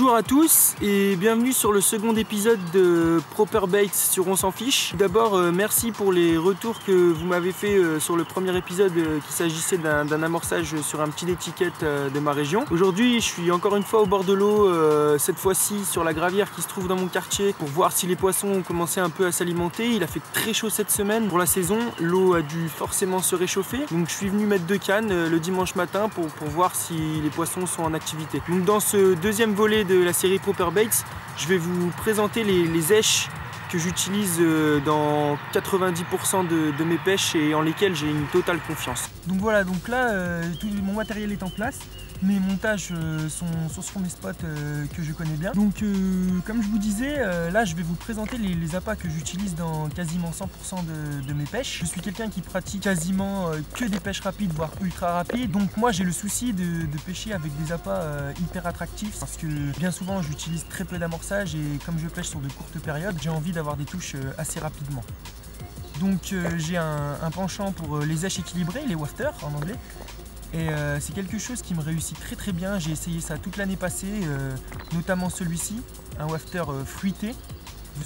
Bonjour à tous et bienvenue sur le second épisode de Proper Baits sur On s'en fiche. D'abord merci pour les retours que vous m'avez fait sur le premier épisode qu'il s'agissait d'un amorçage sur un petit étiquette de ma région. Aujourd'hui je suis encore une fois au bord de l'eau, cette fois-ci sur la gravière qui se trouve dans mon quartier pour voir si les poissons ont commencé un peu à s'alimenter. Il a fait très chaud cette semaine pour la saison, l'eau a dû forcément se réchauffer. Donc je suis venu mettre 2 cannes le dimanche matin pour voir si les poissons sont en activité. Donc dans ce deuxième volet de la série Proper Baits, je vais vous présenter les éches que j'utilise dans 90% de mes pêches et en lesquelles j'ai une totale confiance. Donc voilà, donc là tout mon matériel est en place. Mes montages sont sur mes spots que je connais bien. Donc comme je vous disais, là je vais vous présenter les appâts que j'utilise dans quasiment 100% de mes pêches. Je suis quelqu'un qui pratique quasiment que des pêches rapides, voire ultra rapides. Donc moi j'ai le souci de pêcher avec des appâts hyper attractifs parce que bien souvent j'utilise très peu d'amorçage et comme je pêche sur de courtes périodes, j'ai envie d'avoir des touches assez rapidement. Donc j'ai un penchant pour les éches équilibrées, les wafters en anglais. Et c'est quelque chose qui me réussit très bien. J'ai essayé ça toute l'année passée, notamment celui-ci, un wafter fruité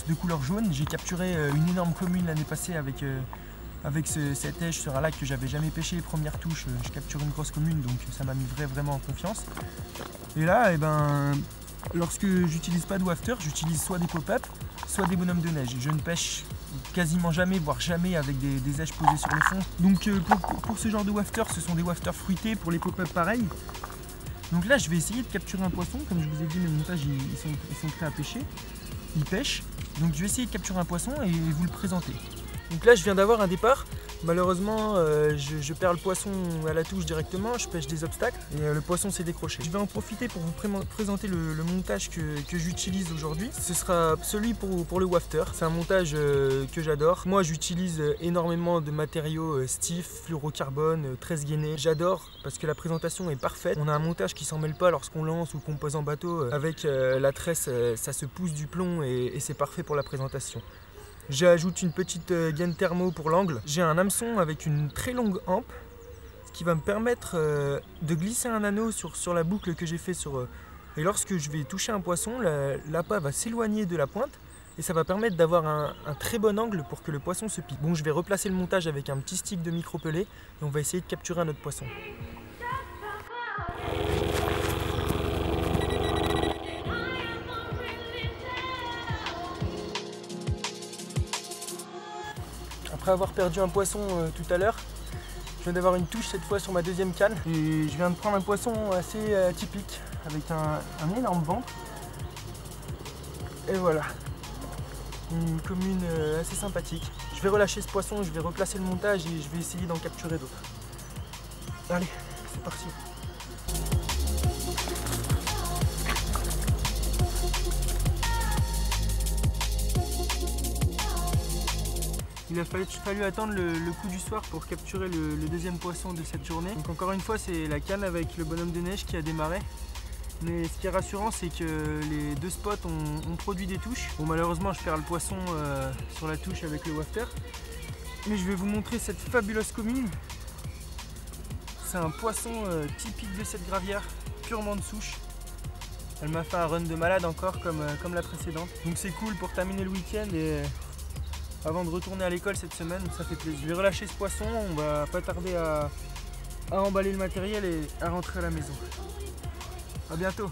de couleur jaune. J'ai capturé une énorme commune l'année passée avec cette éche sur un lac que j'avais jamais pêché. Première touche, je capture une grosse commune, donc ça m'a mis vraiment en confiance. Et là, lorsque j'utilise pas de wafter, j'utilise soit des pop-up, soit des bonhommes de neige. Je ne pêche quasiment jamais, voire jamais avec des éches posées sur le fond. Donc pour ce genre de wafter, ce sont des wafters fruités, pour les pop-up pareil. Donc là je vais essayer de capturer un poisson, comme je vous ai dit mes montages ils sont prêts à pêcher, ils pêchent. Donc je vais essayer de capturer un poisson et vous le présenter. Donc là je viens d'avoir un départ, malheureusement je perds le poisson à la touche directement, je pêche des obstacles et le poisson s'est décroché. Je vais en profiter pour vous présenter le montage que j'utilise aujourd'hui. Ce sera celui pour le wafter, c'est un montage que j'adore. Moi j'utilise énormément de matériaux stiff, fluorocarbone, tresse gainée. J'adore parce que la présentation est parfaite. On a un montage qui s'en mêle pas lorsqu'on lance ou qu'on pose en bateau. Avec la tresse ça se pousse du plomb et c'est parfait pour la présentation. J'ajoute une petite gaine thermo pour l'angle. J'ai un hameçon avec une très longue hampe, ce qui va me permettre de glisser un anneau sur la boucle que j'ai fait et lorsque je vais toucher un poisson, l'appât va s'éloigner de la pointe et ça va permettre d'avoir un très bon angle pour que le poisson se pique. Bon, je vais replacer le montage avec un petit stick de micro-pelé et on va essayer de capturer un autre poisson. Après avoir perdu un poisson tout à l'heure, je viens d'avoir une touche cette fois sur ma deuxième canne et je viens de prendre un poisson assez atypique avec un énorme ventre. Et voilà, une commune assez sympathique. Je vais relâcher ce poisson, je vais replacer le montage et je vais essayer d'en capturer d'autres. Allez, c'est parti. Il a fallu attendre le coup du soir pour capturer le deuxième poisson de cette journée. Donc encore une fois c'est la canne avec le bonhomme de neige qui a démarré. Mais ce qui est rassurant c'est que les deux spots ont produit des touches. Bon malheureusement je perds le poisson sur la touche avec le wafter. Mais je vais vous montrer cette fabuleuse commune. C'est un poisson typique de cette gravière, purement de souche. Elle m'a fait un run de malade encore comme la précédente. Donc c'est cool pour terminer le week-end et avant de retourner à l'école cette semaine, ça fait plaisir. Je vais relâcher ce poisson, on va pas tarder à emballer le matériel et à rentrer à la maison. A bientôt.